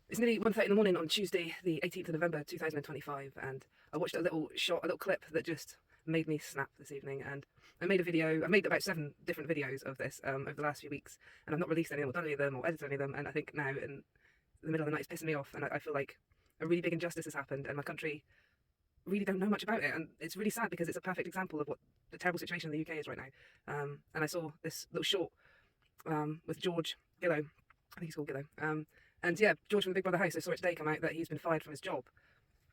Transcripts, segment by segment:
It's nearly 1:30 in the morning on Tuesday, the 18th of November 2025, and I watched a little clip that just made me snap this evening. And I made a video. I made about 7 different videos of this over the last few weeks, and I've not released any of them, or done any of them, or edited any of them. And I think now, in the middle of the night, it's pissing me off, and I feel like a really big injustice has happened, and my country really don't know much about it. And it's really sad because it's a perfect example of what the terrible situation in the UK is right now. And I saw this little short with George Gillow. I think he's called Gillow. And yeah, George from the Big Brother house, I saw it today come out that he's been fired from his job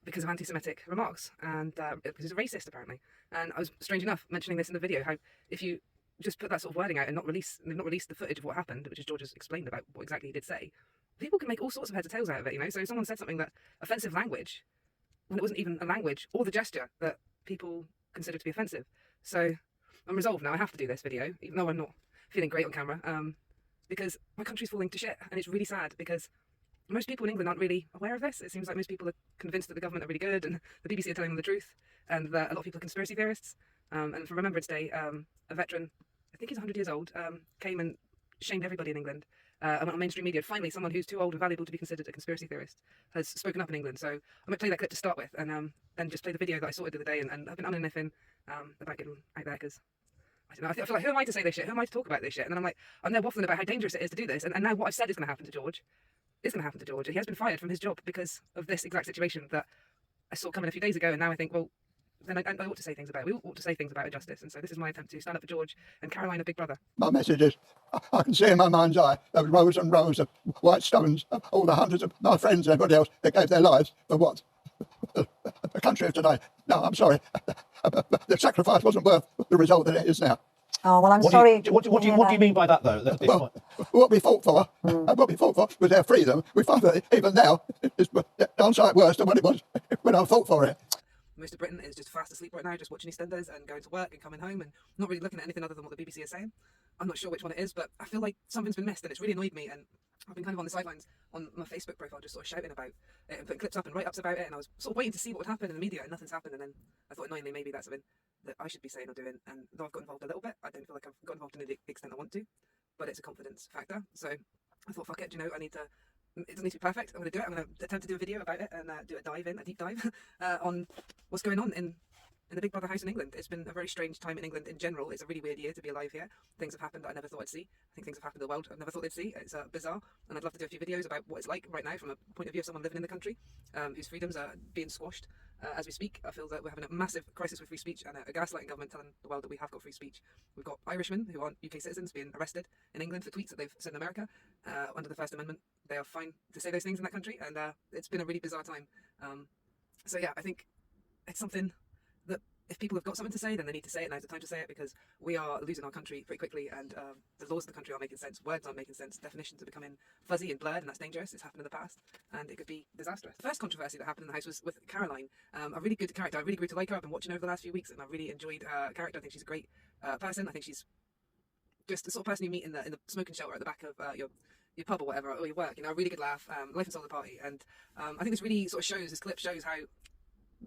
because of anti-Semitic remarks, and because he's a racist apparently. And I was, strange enough, mentioning this in the video, how if you just put that sort of wording out and not release the footage of what happened, which is George has explained about what exactly he did say, people can make all sorts of heads or tails out of it, you know. So if someone said something that offensive language, when it wasn't even a language or the gesture that people consider to be offensive. So I'm resolved now. I have to do this video, even though I'm not feeling great on camera. Because my country's falling to shit, and it's really sad because most people in England aren't really aware of this. It seems like most people are convinced that the government are really good and the BBC are telling them the truth, and that a lot of people are conspiracy theorists. And for Remembrance Day, a veteran, I think he's 100 years old, came and shamed everybody in England. And went on mainstream media. Finally, someone who's too old and valuable to be considered a conspiracy theorist has spoken up in England. So I'm going to play that clip to start with, and then just play the video that I sorted the other day, and I've been unnifing about getting out there because I don't know. I feel like, who am I to say this shit? Who am I to talk about this shit? And then I'm there waffling about how dangerous it is to do this. And now what I've said is going to happen to George. Is going to happen to George. He has been fired from his job because of this exact situation that I saw coming a few days ago. And now I think, well, then I ought to say things about it. We ought to say things about injustice. And so this is my attempt to stand up for George and Caroline, of Big Brother. My message is, I can see in my mind's eye those rows and rows of white stones, of all the hundreds of my friends and everybody else that gave their lives for what? The country of today. No, I'm sorry. The sacrifice wasn't worth the result that it is now. Oh, well, I'm sorry. What do you mean by that, though? Well, what we fought for, was their freedom. We find that even now it's downright worse than what it was when I fought for it. Most of Britain is just fast asleep right now, just watching EastEnders and going to work and coming home and not really looking at anything other than what the BBC is saying. I'm not sure which one it is, but I feel like something's been missed, and it's really annoyed me. And I've been kind of on the sidelines on my Facebook profile, just sort of shouting about it and putting clips up and write-ups about it. And I was sort of waiting to see what would happen in the media, and nothing's happened. And then I thought, annoyingly, maybe that's something that I should be saying or doing. And though I've got involved a little bit, I don't feel like I've got involved to the extent I want to. But it's a confidence factor. So I thought, fuck it, you know, it doesn't need to be perfect. I'm going to do it. I'm going to attempt to do a video about it and do a deep dive on what's going on in the Big Brother house in England. It's been a very strange time in England in general. It's a really weird year to be alive here. Things have happened that I never thought I'd see. I think things have happened in the world I've never thought they'd see. It's bizarre, and I'd love to do a few videos about what it's like right now from a point of view of someone living in the country whose freedoms are being squashed as we speak. I feel that we're having a massive crisis with free speech and a gaslighting government telling the world that we have got free speech. We've got Irishmen who aren't UK citizens being arrested in England for tweets that they've said in America under the First Amendment. They are fine to say those things in that country, and it's been a really bizarre time. So yeah, I think it's something that if people have got something to say, then they need to say it. Now's the time to say it, because we are losing our country pretty quickly, and the laws of the country aren't making sense. Words aren't making sense. Definitions are becoming fuzzy and blurred, and that's dangerous. It's happened in the past, and it could be disastrous. The first controversy that happened in the house was with Caroline, a really good character. I really grew to like her. I've been watching her over the last few weeks, and I really enjoyed her character. I think she's a great person. I think she's just the sort of person you meet in the smoking shelter at the back of your pub or whatever, or your work. You know, a really good laugh, life and soul of the party. And I think this really sort of shows, this clip shows how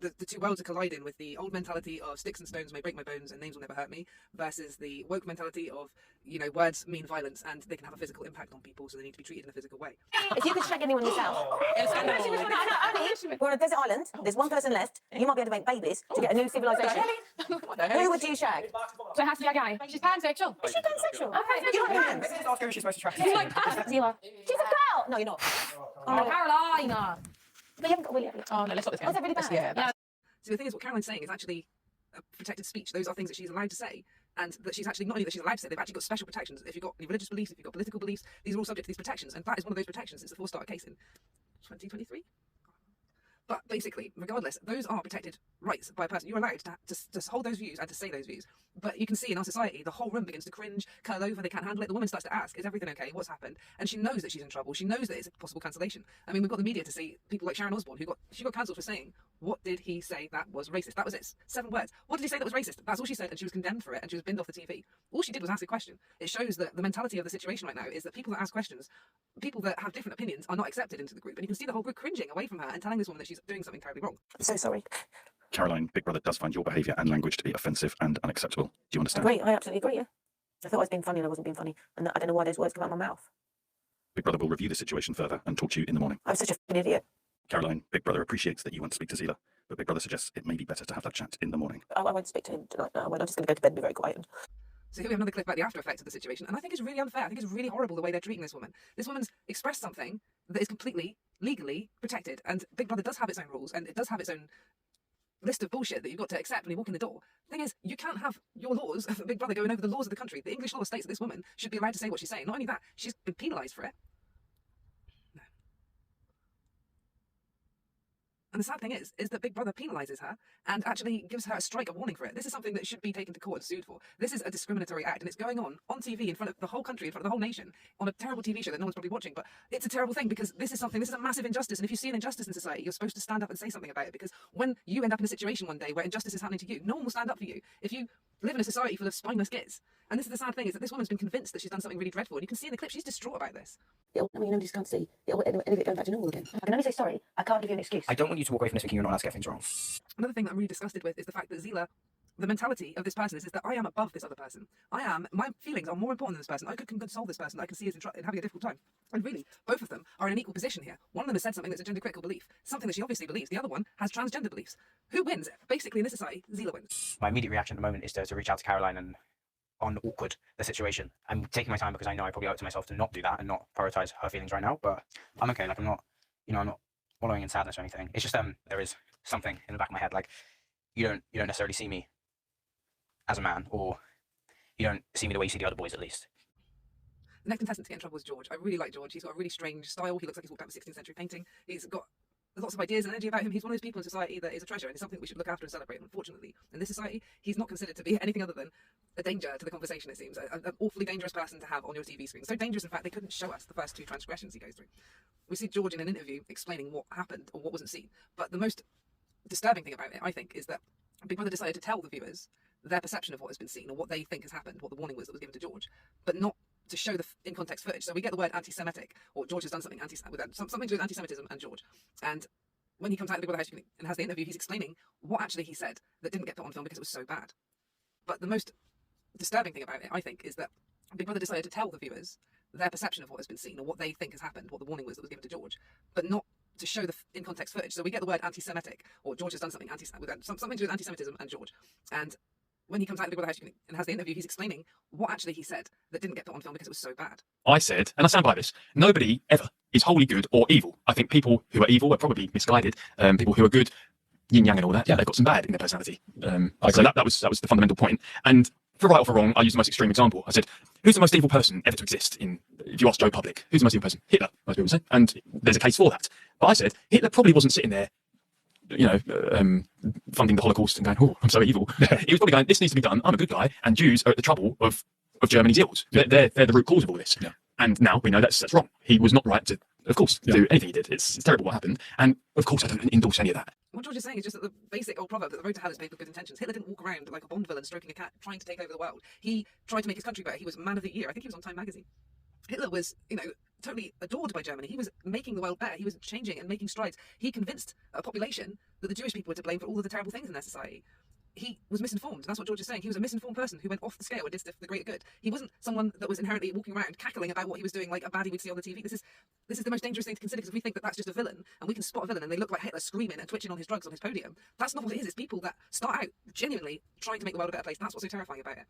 the two worlds are colliding, with the old mentality of sticks and stones may break my bones and names will never hurt me, versus the woke mentality of, you know, words mean violence and they can have a physical impact on people, so they need to be treated in a physical way. If you could shag anyone yourself, we're on a desert island, there's one person left, you might be able to make babies to get a new civilization. Who would you shag? So it has to be a guy. She's pansexual. Is she pansexual? Okay, You like pants? Let's just ask her who she's supposed to track. you like pants? You are. She's a girl! No, you're not. Oh, Carolina. But you haven't got a willy, have you? Oh no, let's not this Oh, is that really bad? Yeah. So the thing is, what Caroline's saying is actually protected speech. Those are things that she's allowed to say, and that she's actually, not only that she's allowed to say, they've actually got special protections. If you've got any religious beliefs, if you've got political beliefs, these are all subject to these protections, and that is one of those protections since the Four Starter case in 2023. But basically, regardless, those are protected rights by a person. You're allowed to hold those views and to say those views. But you can see in our society, the whole room begins to cringe, curl over, they can't handle it. The woman starts to ask, is everything okay? What's happened? And she knows that she's in trouble. She knows that it's a possible cancellation. I mean, we've got the media to see people like Sharon Osbourne, she got cancelled for saying, what did he say that was racist? That was it. 7 words. What did he say that was racist? That's all she said, and she was condemned for it, and she was binned off the TV. All she did was ask a question. It shows that the mentality of the situation right now is that people that ask questions, people that have different opinions, are not accepted into the group. And you can see the whole group cringing away from her and telling this woman that she's doing something terribly wrong. I'm so sorry. Caroline, Big Brother does find your behaviour and language to be offensive and unacceptable. Do you understand? I agree. I absolutely agree, yeah. I thought I was being funny and I wasn't being funny. And I don't know why those words come out of my mouth. Big Brother will review the situation further and talk to you in the morning. I'm such a f***ing idiot. Caroline, Big Brother appreciates that you want to speak to Zila, but Big Brother suggests it may be better to have that chat in the morning. I won't speak to him tonight. No, I'm just going to go to bed and be very quiet. So here we have another clip about the after effects of the situation, and I think it's really unfair. I think it's really horrible the way they're treating this woman. This woman's expressed something that is completely legally protected, and Big Brother does have its own rules, and it does have its own list of bullshit that you've got to accept when you walk in the door. The thing is, you can't have your laws of Big Brother going over the laws of the country. The English law states that this woman should be allowed to say what she's saying. Not only that, she's been penalised for it. And the sad thing is that Big Brother penalises her and actually gives her a strike, a warning for it. This is something that should be taken to court and sued for. This is a discriminatory act, and it's going on TV in front of the whole country, in front of the whole nation, on a terrible TV show that no one's probably watching. But it's a terrible thing because this is a massive injustice. And if you see an injustice in society, you're supposed to stand up and say something about it, because when you end up in a situation one day where injustice is happening to you, no one will stand up for you. If you live in a society full of spineless gits. And this is the sad thing, is that this woman's been convinced that she's done something really dreadful. And you can see in the clip, she's distraught about this. I mean, you just can't see. Any of it going back to normal again. I can only say sorry. I can't give you an excuse. I don't want you to walk away from this thinking you're not allowed to get things wrong. Another thing that I'm really disgusted with is the fact that Zila, the mentality of this person is that I am above this other person. My feelings are more important than this person. I can console this person. I can see is having a difficult time. And really, both of them are in an equal position here. One of them has said something that's a gender critical belief, something that she obviously believes. The other one has transgender beliefs. Who wins? Basically, in this society, Zila wins. My immediate reaction at the moment is to reach out to Caroline and awkward the situation. I'm taking my time because I know I probably owe it to myself to not do that and not prioritize her feelings right now. But I'm okay. Like I'm not wallowing in sadness or anything. It's just there is something in the back of my head. Like you don't necessarily see me as a man, or you don't see me the way you see the other boys, at least. The next contestant to get in trouble is George. I really like George. He's got a really strange style. He looks like he's walked out of a 16th century painting. He's got lots of ideas and energy about him. He's one of those people in society that is a treasure, and it's something we should look after and celebrate. Unfortunately, in this society, he's not considered to be anything other than a danger to the conversation, it seems. An awfully dangerous person to have on your TV screen. So dangerous, in fact, they couldn't show us the first 2 transgressions he goes through. We see George in an interview explaining what happened or what wasn't seen. But the most disturbing thing about it, I think, is that Big Brother decided to tell the viewers their perception of what has been seen or what they think has happened, what the warning was that was given to George, but not to show the in-context footage. So we get the word anti-Semitic, or George has done something something to do with anti-Semitism and George. And when he comes out of the Big Brother house and has the interview, he's explaining what actually he said that didn't get put on film because it was so bad. But the most disturbing thing about it, I think, is that Big Brother decided to tell the viewers their perception of what has been seen or what they think has happened, what the warning was that was given to George, but not to show the in-context footage. So we get the word anti-Semitic, or George has done something something to do with anti-Semitism and George. And when he comes out of the Big Brother house and has the interview, he's explaining what actually he said that didn't get put on film because it was so bad. I said, and I stand by this, nobody ever is wholly good or evil. I think people who are evil are probably misguided. People who are good, yin yang and all that, yeah, they've got some bad in their personality. So that was the fundamental point. And for right or for wrong, I used the most extreme example. I said, who's the most evil person ever to exist? If you ask Joe Public, who's the most evil person? Hitler, most people say. And there's a case for that. But I said, Hitler probably wasn't sitting there, funding the Holocaust and going, oh, I'm so evil. He was probably going, this needs to be done. I'm a good guy. And Jews are at the trouble of Germany's ills. They're the root cause of all this. Yeah. And now we know that's wrong. He was not right to, of course, do anything he did. It's terrible what happened. And of course, I don't endorse any of that. What George is saying is just that the basic old proverb that the road to hell is paved with good intentions. Hitler didn't walk around like a Bond villain stroking a cat trying to take over the world. He tried to make his country better. He was man of the year. I think he was on Time magazine. Hitler was, totally adored by Germany. He was making the world better. He was changing and making strides. He convinced a population that the Jewish people were to blame for all of the terrible things in their society. He was misinformed. And that's what George is saying. He was a misinformed person who went off the scale and did stuff for the greater good. He wasn't someone that was inherently walking around cackling about what he was doing like a baddie we'd see on the TV. This is the most dangerous thing to consider, because if we think that that's just a villain and we can spot a villain and they look like Hitler screaming and twitching on his drugs on his podium, that's not what it is. It's people that start out genuinely trying to make the world a better place. That's what's so terrifying about it.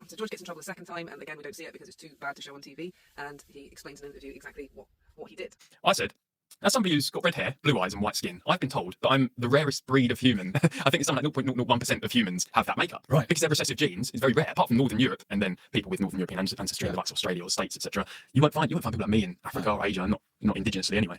So George gets in trouble the second time, and again we don't see it because it's too bad to show on TV, and he explains in an interview exactly what he did. I said, as somebody who's got red hair, blue eyes and white skin, I've been told that I'm the rarest breed of human. I think it's something like 0.001% of humans have that makeup. Right. Because their recessive genes is very rare, apart from Northern Europe, and then people with Northern European ancestry, like Australia or States, etc. You won't find people like me in Africa or Asia, not indigenously anyway.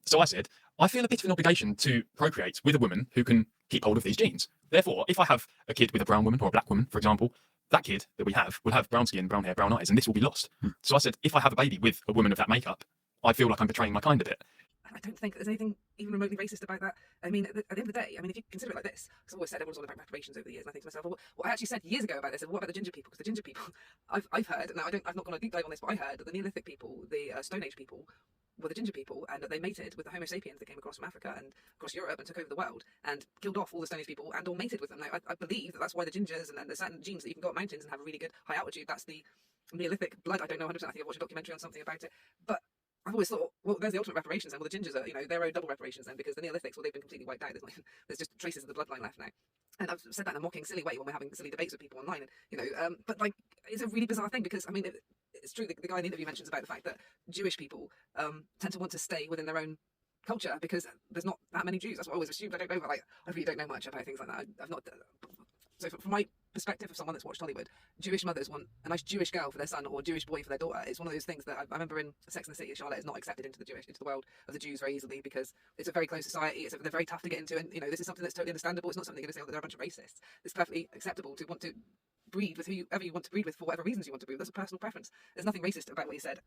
So I said, I feel a bit of an obligation to procreate with a woman who can keep hold of these genes. Therefore, if I have a kid with a brown woman or a black woman, for example, that kid that we have will have brown skin, brown hair, brown eyes, and this will be lost. So I said, if I have a baby with a woman of that makeup, I feel like I'm betraying my kind a bit. I don't think there's anything even remotely racist about that. I mean, at the end of the day, if you consider it like this, because I've always said everyone's on about reparations over the years, and I think to myself, well, what I actually said years ago about this, what about the ginger people? Because the ginger people, I've heard, now I've not gone a deep dive on this, but I heard that the Neolithic people, the Stone Age people, were the ginger people, and that they mated with the Homo sapiens that came across from Africa and across Europe and took over the world and killed off all the Stone Age people and all mated with them. Now, I believe that that's why the gingers and there's certain genes that you can go up mountains and have a really good high altitude. That's the Neolithic blood. I don't know 100%. I think I've watched a documentary on something about it, but I've always thought, well, there's the ultimate reparations, and well, the gingers are, they're owed double reparations then, because the Neolithics, well, they've been completely wiped out. There's just traces of the bloodline left now. And I've said that in a mocking, silly way when we're having silly debates with people online, and but like, it's a really bizarre thing because I mean, it's true. The guy in the interview mentions about the fact that Jewish people tend to want to stay within their own culture because there's not that many Jews. That's what I always assumed. I don't know, but like, I really don't know much about things like that. I've not. So from my perspective of someone that's watched Hollywood, Jewish mothers want a nice Jewish girl for their son or a Jewish boy for their daughter. It's one of those things that I remember in Sex and the City. Charlotte is not accepted into the world of the Jews very easily because it's a very closed society. They're very tough to get into, and this is something that's totally understandable. It's not something you're going to say, oh, they're a bunch of racists. It's perfectly acceptable to want to breed with whoever you want to breed with for whatever reasons you want to breed. That's a personal preference. There's nothing racist about what you said.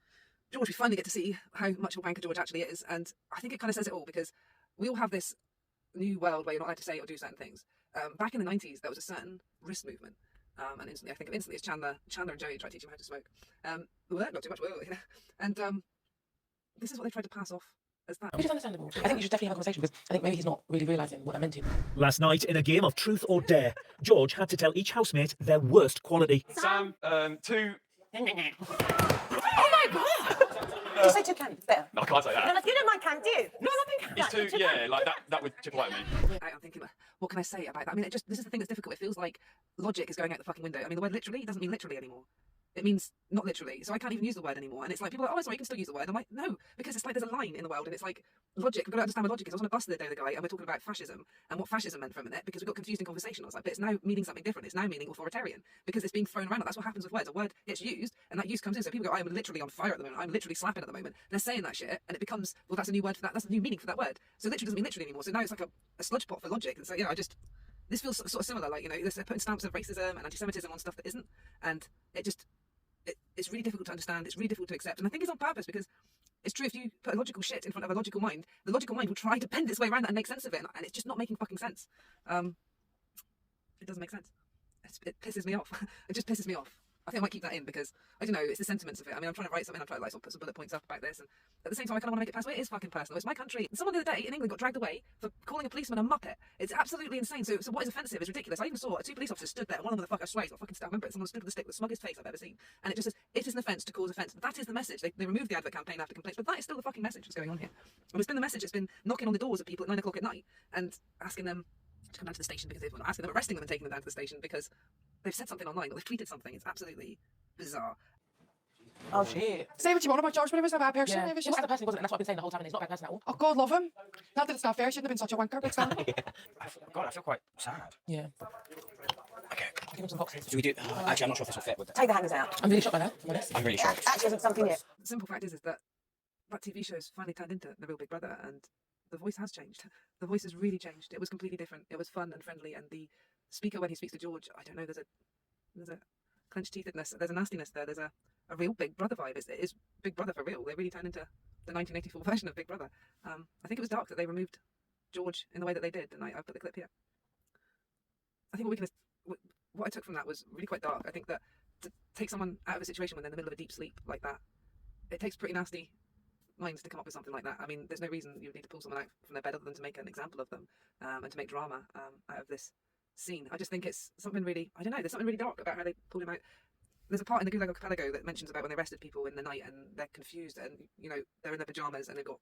George, we finally get to see how much of a wanker George actually is, and I think it kind of says it all because we all have this new world where you're not allowed to say or do certain things. Back in the 90s, there was a certain wrist movement. And instantly, I think of instantly as Chandler and Joey try to teach him how to smoke. Not too much, and this is what they tried to pass off as that. Which is understandable. I think you should definitely have a conversation because I think maybe he's not really realising what I meant to. Last night, in a game of truth or dare, George had to tell each housemate their worst quality. Sam, two. Oh my god! Just say 2 candies. Better. No, I can't say that. No, you don't mind can, do you? No, nothing can. It's too, yeah, like that would chip away at me. I'm thinking, what can I say about that? I mean, this is the thing that's difficult. It feels like logic is going out the fucking window. I mean, the word literally doesn't mean literally anymore. It means not literally. So I can't even use the word anymore. And it's like, people are like, oh, sorry, you can still use the word. I'm like, no, because it's like there's a line in the world and it's like logic. We've got to understand what logic is. I was on a bus the other day with a guy and we're talking about fascism and what fascism meant for a minute because we got confused in conversation. I was like, but it's now meaning something different. It's now meaning authoritarian because it's being thrown around. That's what happens with words. A word gets used and that use comes in. So people go, I'm literally on fire at the moment. I'm literally slapping at the moment. They're saying that shit and it becomes, well, that's a new word for that. That's a new meaning for that word. So literally doesn't mean literally anymore. So now it's like a sludge pot for logic. And so, this feels sort of similar. Like, they're putting stamps of racism and anti-Semitism on stuff that isn't. And it's really difficult to understand. It's really difficult to accept. And I think it's on purpose because it's true. If you put a logical shit in front of a logical mind, the logical mind will try to bend its way around that and make sense of it. And it's just not making fucking sense. It doesn't make sense. It pisses me off. It just pisses me off. I think I might keep that in because, I don't know, it's the sentiments of it. I mean, I'm trying to write something, I'm trying to put some bullet points up about this, and at the same time I kind of want to make it personal. It is fucking personal. It's my country. Someone the other day in England got dragged away for calling a policeman a muppet. It's absolutely insane. So what is offensive is ridiculous. I even saw 2 police officers stood there, and one of them, I swear, he's got fucking staff member, someone stood with a stick with the smuggest face I've ever seen. And it just says, it is an offence to cause offence. That is the message. They removed the advert campaign after complaints, but that is still the fucking message that's going on here. And it's been the message that's been knocking on the doors of people at 9 o'clock at night and asking them to come down to the station because they've asking them, arresting them and taking them down to the station because they've said something online or they've tweeted something. It's absolutely bizarre. Oh shit. Say what you want about George, but he was a bad person. Yeah. He was He just... wasn't a person, he wasn't, and that's what I've been saying the whole time, and he's not a bad person at all. Oh, God love him. Not that it's not fair, he shouldn't have been such a wanker, but it's not. God, I feel quite sad. Yeah. Okay. I'll give him some boxes. Do we do? Actually, I'm not sure if this will fit with. Take the hangers out. I'm really shocked by that, I'm honest. I'm really shocked. Actually hasn't sunk in yet. The simple fact is that TV show's finally turned into The Real Big Brother, and the voice has changed. The voice has really changed. It was completely different. It was fun and friendly, and the speaker, when he speaks to George, I don't know, there's a clenched teethedness, there's a nastiness there, there's a real Big Brother vibe. It is Big Brother for real. They really turned into the 1984 version of Big Brother. I think it was dark that they removed George in the way that they did, and I put the clip here. I think what I took from that was really quite dark. I think that to take someone out of a situation when they're in the middle of a deep sleep like that, it takes pretty nasty minds to come up with something like that. I mean, there's no reason you would need to pull someone out from their bed other than to make an example of them and to make drama out of this scene. I just think it's something really, I don't know, there's something really dark about how they pulled him out. There's a part in the Gulag Archipelago that mentions about when they arrested people in the night and they're confused and, they're in their pajamas and they've got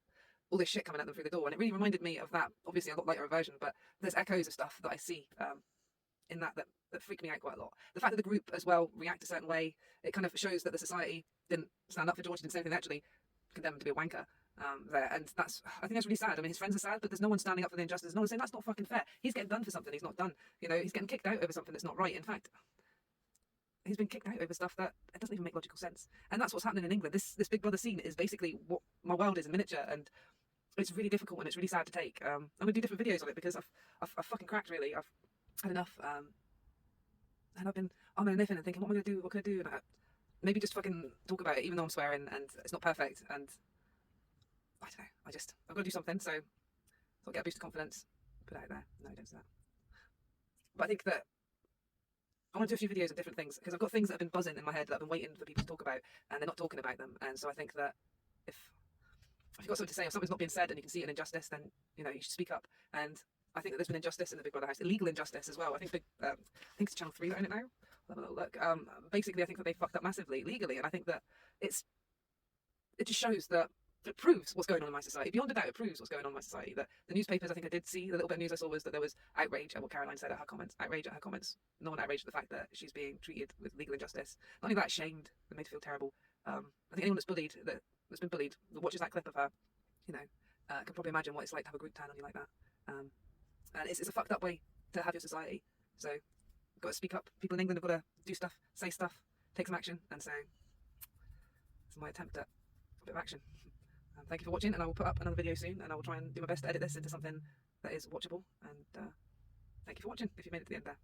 all this shit coming at them through the door. And it really reminded me of that, obviously a lot lighter version, but there's echoes of stuff that I see in that freak me out quite a lot. The fact that the group as well react a certain way, it kind of shows that the society didn't stand up for George, didn't say anything that actually condemned him to be a wanker there. And I think that's really sad. I mean, his friends are sad, but there's no one standing up for the injustice. No one saying that's not fucking fair. He's getting done for something he's not done. He's getting kicked out over something that's not right. In fact, he's been kicked out over stuff that it doesn't even make logical sense. And that's what's happening in England. This Big Brother scene is basically what my world is in miniature, and it's really difficult and it's really sad to take. I'm gonna do different videos on it because I've fucking cracked really. I've had enough. And I've been on and niffing and thinking, what am I gonna do? What can I do? And maybe just fucking talk about it, even though I'm swearing and it's not perfect. And I don't know. I've got to do something. So I'll get a boost of confidence. Put it out there. No, don't do that. But I think that I want to do a few videos of different things because I've got things that have been buzzing in my head that I've been waiting for people to talk about, and they're not talking about them. And so I think that if if you've got something to say, if something's not being said and you can see an injustice, then you should speak up. And I think that there's been injustice in the Big Brother house, illegal injustice as well. I think it's Channel 3 that own it now. I'll have a little look. Basically, I think that they fucked up massively legally, and I think that it just shows that it proves what's going on in my society. Beyond a doubt, it proves what's going on in my society. That the newspapers, I think I did see, the little bit of news I saw was that there was outrage at what Caroline said at her comments. Outrage at her comments. No one outraged at the fact that she's being treated with legal injustice. Not only that, shamed and made to feel terrible. I think anyone that's been bullied, that watches that clip of her, can probably imagine what it's like to have a group turn on you like that. And it's a fucked up way to have your society. So, you've got to speak up. People in England have got to do stuff, say stuff, take some action. And so, it's my attempt at a bit of action. Thank you for watching, and I will put up another video soon, and I will try and do my best to edit this into something that is watchable. And thank you for watching, if you made it to the end there.